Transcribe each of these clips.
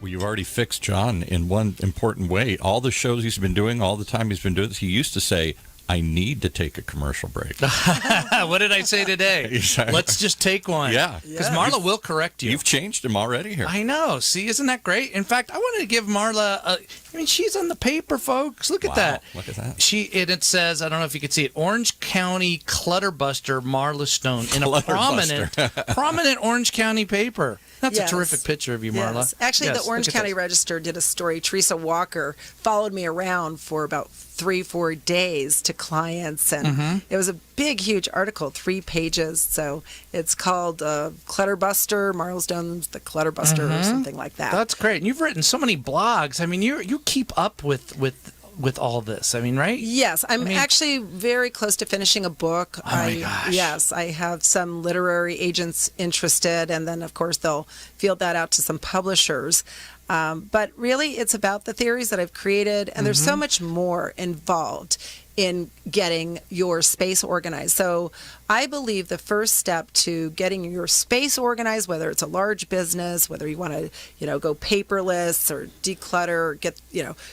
Well, you've already fixed John in one important way. All the shows he's been doing, all the time he's been doing this, he used to say, I need to take a commercial break. What did I say today? Let's just take one. Yeah. Because Marla will correct you. You've changed him already here. I know. See, isn't that great? In fact, I wanted to give Marla, she's on the paper, folks. Look at that. Look at that. It says, I don't know if you can see it, Orange County Clutter Buster Marla Stone in a prominent Orange County paper. That's a terrific picture of you, Marla. Yes. Actually, the Orange County Register did a story. Teresa Walker followed me around for about 3-4 days to clients, and it was a big, huge article, 3 pages. So it's called Clutter Buster, Marla Stone's The Clutter Buster, or something like that. That's great. And you've written so many blogs. I mean, you keep up with all this. I mean, right? Yes, I'm actually very close to finishing a book. Oh my gosh. Yes, I have some literary agents interested, and then of course they'll field that out to some publishers. But really, it's about the theories that I've created, and there's so much more involved in getting your space organized. So I believe the first step to getting your space organized, whether it's a large business, whether you want to, go paperless or declutter, get,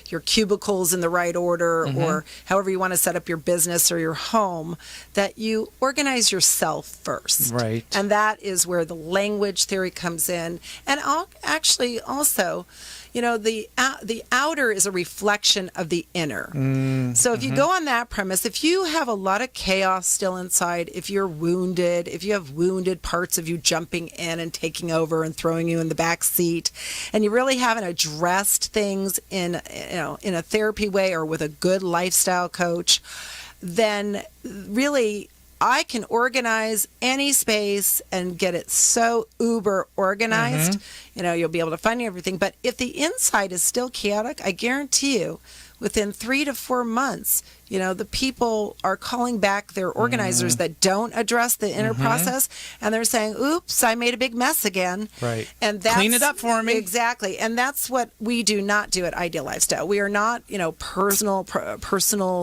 your cubicles in the right order, or however you want to set up your business or your home, that you organize yourself first. Right. And that is where the language theory comes in. And actually also, the outer is a reflection of the inner. So if you go on that premise, if you have a lot of chaos still inside, if you're wounded, if you have wounded parts of you jumping in and taking over and throwing you in the back seat, and you really haven't addressed things in a therapy way or with a good lifestyle coach, then really I can organize any space and get it so uber organized. You'll be able to find everything. But if the inside is still chaotic, I guarantee you, within 3 to 4 months, the people are calling back their organizers that don't address the inner process, and they're saying, oops, I made a big mess again. Right. And clean it up for me. Exactly. And that's what we do not do at Ideal Lifestyle. We are not, personal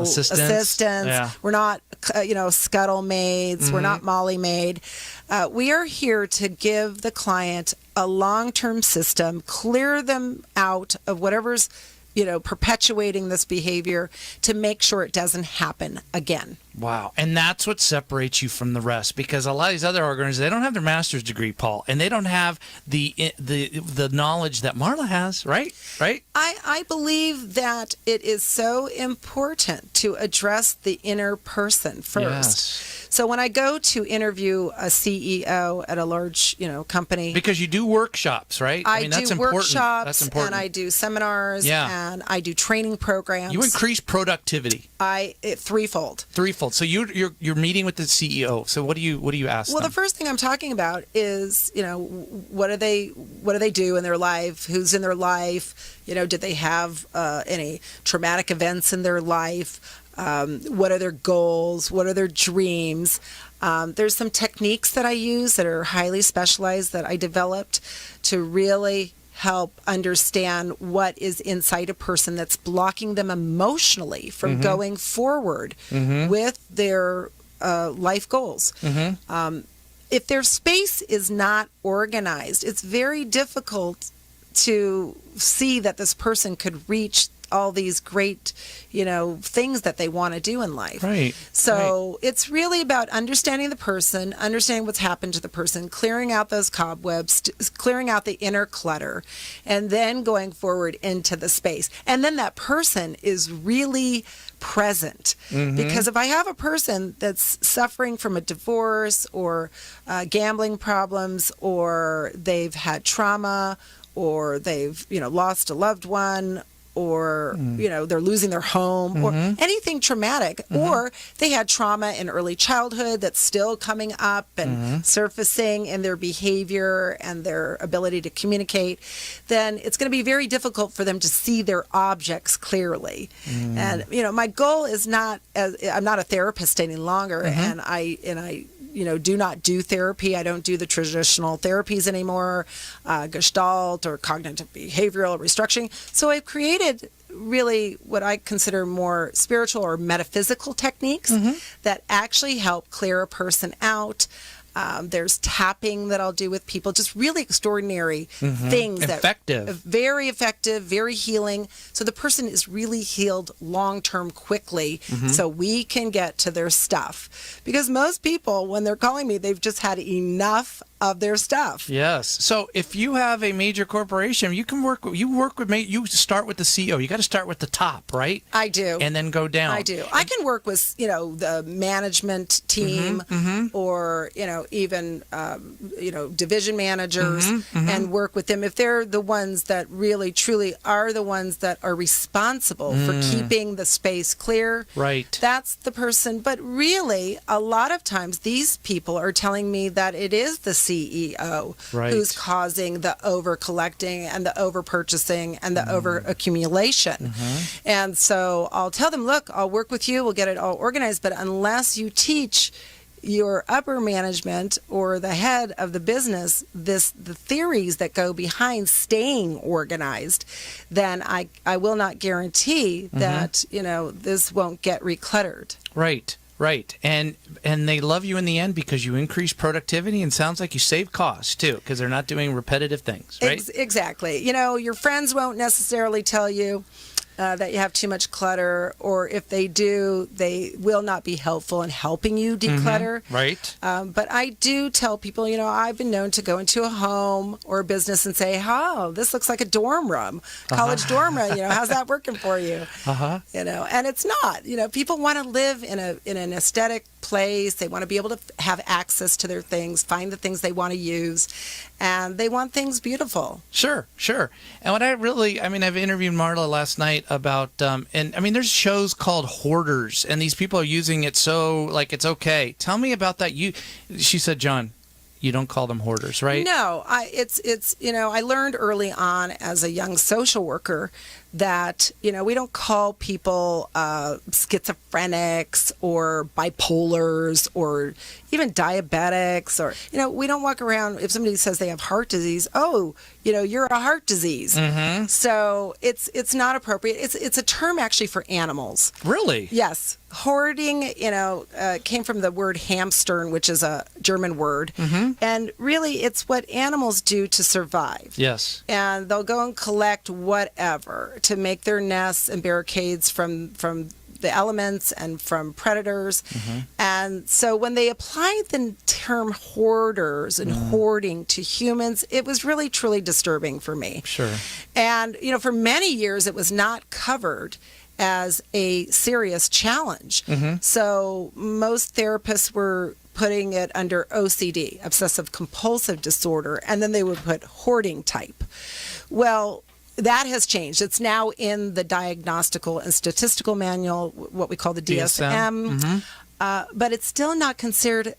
assistants. Yeah. We're not, scuttle maids. We're not Molly maid. We are here to give the client a long-term system, clear them out of whatever's perpetuating this behavior to make sure it doesn't happen again. Wow. And that's what separates you from the rest, because a lot of these other organizations, they don't have their master's degree, Paul, and they don't have the knowledge that Marla has, right? Right? I believe that it is so important to address the inner person first. Yes. So when I go to interview a CEO at a large, company, because you do workshops, right? I mean, that's do important. workshops, That's important. and I do seminars, and I do training programs. You increase productivity. Threefold. So you're meeting with the CEO. So what do you ask Well, them? the first thing I'm talking about is, what do they do in their life? Who's in their life? Did they have any traumatic events in their life? What are their goals? What are their dreams? There's some techniques that I use that are highly specialized that I developed to really help understand what is inside a person that's blocking them emotionally from going forward with their life goals. If their space is not organized, it's very difficult to see that this person could reach all these great, things that they want to do in life. Right. So it's really about understanding the person, understanding what's happened to the person, clearing out those cobwebs, clearing out the inner clutter, and then going forward into the space. And then that person is really present. Because if I have a person that's suffering from a divorce or gambling problems, or they've had trauma, or they've, lost a loved one, or, they're losing their home, or anything traumatic, or they had trauma in early childhood that's still coming up and surfacing in their behavior and their ability to communicate, then it's going to be very difficult for them to see their objects clearly. And, my goal is I'm not a therapist any longer, and I do not do therapy. I don't do the traditional therapies anymore, Gestalt or cognitive behavioral restructuring. So I've created really what I consider more spiritual or metaphysical techniques that actually help clear a person out, There's tapping that I'll do with people, just really extraordinary things. Effective. Very effective, very healing. So the person is really healed long-term quickly so we can get to their stuff. Because most people, when they're calling me, they've just had enough of their stuff. Yes. So if you have a major corporation, you start with the CEO. You got to start with the top, right? I do. And then go down. I do. I can work with, the management team or, even, division managers and work with them if they're the ones that really, truly are the ones that are responsible for keeping the space clear. Right. That's the person. But really, a lot of times these people are telling me that it is the CEO who's causing the over collecting and the over purchasing and the over accumulation. And so I'll tell them, look, I'll work with you, we'll get it all organized, but unless you teach your upper management or the head of the business the theories that go behind staying organized, then I will not guarantee that this won't get recluttered. Right. And they love you in the end because you increase productivity and sounds like you save costs too because they're not doing repetitive things, right? Exactly. Your friends won't necessarily tell you that you have too much clutter, or if they do, they will not be helpful in helping you declutter. Right. But I do tell people, I've been known to go into a home or a business and say, oh, this looks like a dorm room, college dorm room. How's that working for you? And it's not. People want to live in an aesthetic place. They want to be able to have access to their things, find the things they want to use, and they want things beautiful. Sure. And what I've interviewed Marla last night about, there's shows called Hoarders, and these people are using it so like it's okay. Tell me about that. She said, John, you don't call them hoarders, right? No, I learned early on as a young social worker that, we don't call people schizophrenics or bipolars or even diabetics or, we don't walk around if somebody says they have heart disease, you're a heart disease. So it's not appropriate. It's a term actually for animals. Really? Yes. Hoarding, came from the word hamstern, which is a German word. And really it's what animals do to survive. Yes. And they'll go and collect whatever to make their nests and barricades from the elements and from predators. And so when they applied the term hoarders and hoarding to humans, it was really, truly disturbing for me. Sure. And, for many years, it was not covered as a serious challenge. So most therapists were putting it under OCD, obsessive compulsive disorder, and then they would put hoarding type. Well, that has changed. It's now in the Diagnostical and Statistical Manual, what we call the DSM. But it's still not considered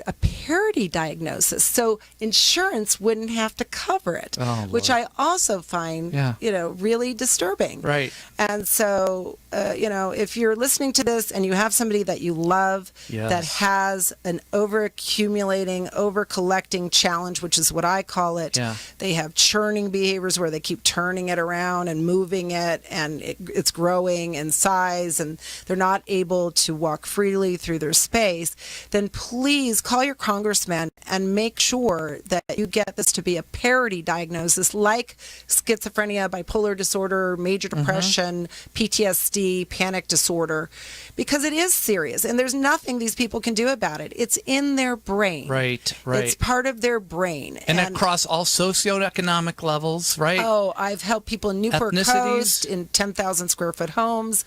a parity diagnosis, so insurance wouldn't have to cover it, which I also find, really disturbing. Right. And so, if you're listening to this and you have somebody that you love that has an over-accumulating, over-collecting challenge, which is what I call it, they have churning behaviors where they keep turning it around and moving it, and it's growing in size, and they're not able to walk freely through their space, then please call your congressman and make sure that you get this to be a parity diagnosis like schizophrenia, bipolar disorder, major depression, PTSD, panic disorder, because it is serious and there's nothing these people can do about it. It's in their brain. Right. It's part of their brain. And across all socioeconomic levels, right? Oh, I've helped people in Newport Ethnicities. Coast in 10,000 square foot homes.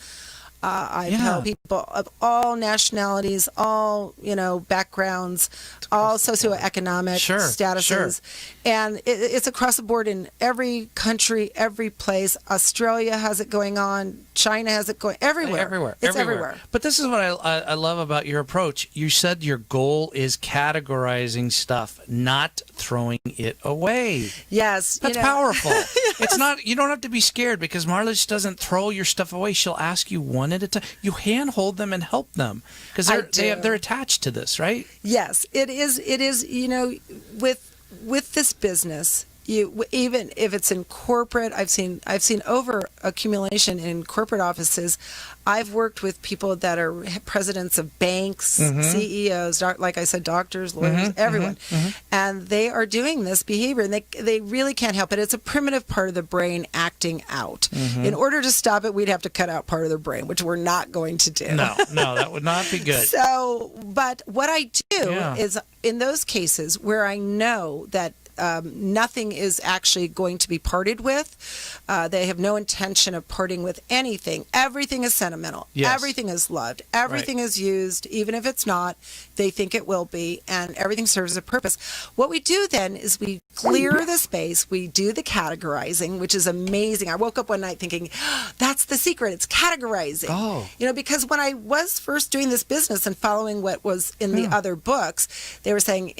I've helped people of all nationalities, all backgrounds, all socioeconomic statuses, and it's across the board in every country, every place. Australia has it going on. China has it going everywhere. It's everywhere. But this is what I love about your approach. You said your goal is categorizing stuff, not throwing it away. Yes, that's powerful. It's not. You don't have to be scared because Marla just doesn't throw your stuff away. She'll ask you one at a time. You handhold them and help them because they're attached to this, right? Yes, it is. It is. With this business, even if it's in corporate, I've seen over accumulation in corporate offices. I've worked with people that are presidents of banks, CEOs, like I said, doctors, lawyers, everyone, and they are doing this behavior, and they really can't help it. It's a primitive part of the brain acting out. In order to stop it, we'd have to cut out part of the brain, which we're not going to do. No, that would not be good. So, but what I do is in those cases where I know that nothing is actually going to be parted with. They have no intention of parting with anything. Everything is sentimental. Yes. Everything is loved. Everything is used, even if it's not. They think it will be, and everything serves a purpose. What we do then is we clear the space. We do the categorizing, which is amazing. I woke up one night thinking, that's the secret. It's categorizing. Oh. Because when I was first doing this business and following what was in the other books, they were saying,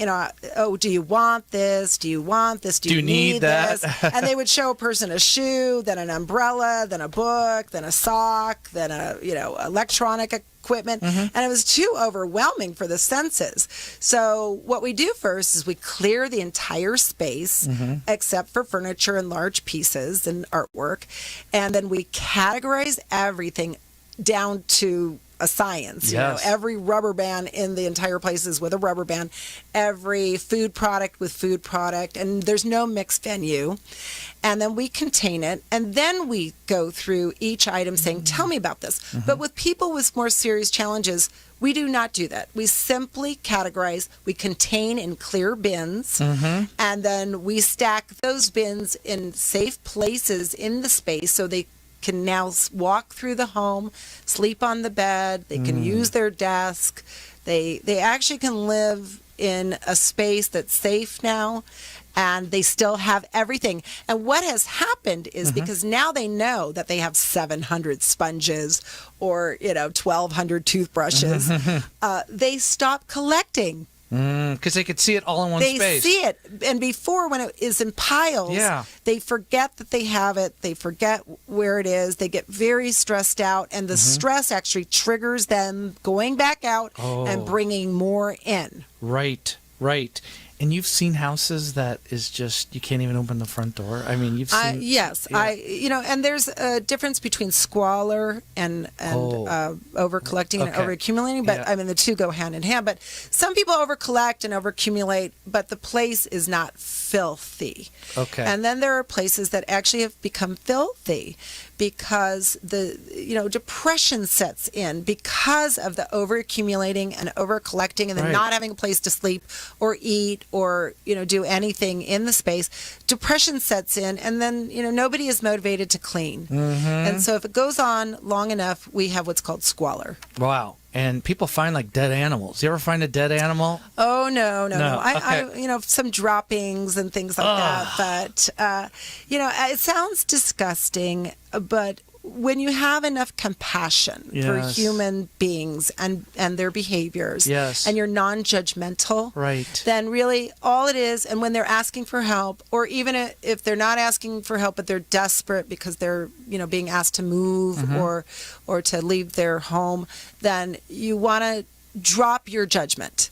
oh, do you want this? Do you want this? Do you need that? this? And they would show a person a shoe, then an umbrella, then a book, then a sock, then electronic equipment, and it was too overwhelming for the senses. So what we do first is we clear the entire space except for furniture and large pieces and artwork, and then we categorize everything down to a science. Yes. Every rubber band in the entire place is with a rubber band, every food product with food product, and there's no mixed venue. And then we contain it, and then we go through each item saying, tell me about this. But with people with more serious challenges, we do not do that. We simply categorize, we contain in clear bins, and then we stack those bins in safe places in the space so they can now walk through the home, sleep on the bed, they can use their desk. They actually can live in a space that's safe now, and they still have everything. And what has happened is because now they know that they have 700 sponges or 1,200 toothbrushes, they stop collecting. Because they could see it all in one space. They see it. And before, when it is in piles, they forget that they have it. They forget where it is. They get very stressed out. And the stress actually triggers them going back out and bringing more in. Right. And you've seen houses that is just, you can't even open the front door. I mean, you've seen. Yes. Yeah. And there's a difference between squalor and over collecting and over accumulating. But I mean, the two go hand in hand. But some people over collect and over accumulate, but the place is not filthy. Okay. And then there are places that actually have become filthy because the depression sets in because of the over accumulating and over collecting, and then not having a place to sleep or eat or do anything in the space. Depression sets in, and then nobody is motivated to clean. And so if it goes on long enough, we have what's called squalor. Wow. And people find like dead animals. You ever find a dead animal? Oh, no. Okay. I some droppings and things like that. But, it sounds disgusting, but when you have enough compassion for human beings and their behaviors, and you're non-judgmental, then really all it is, and when they're asking for help, or even if they're not asking for help, but they're desperate because they're being asked to move or to leave their home, then you want to drop your judgment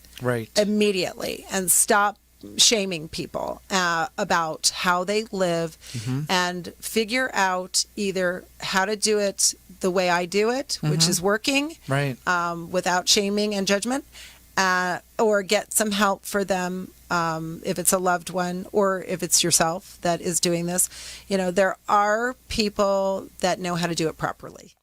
immediately and stop shaming people about how they live and figure out either how to do it the way I do it, which is working, without shaming and judgment, or get some help for them if it's a loved one or if it's yourself that is doing this. There are people that know how to do it properly.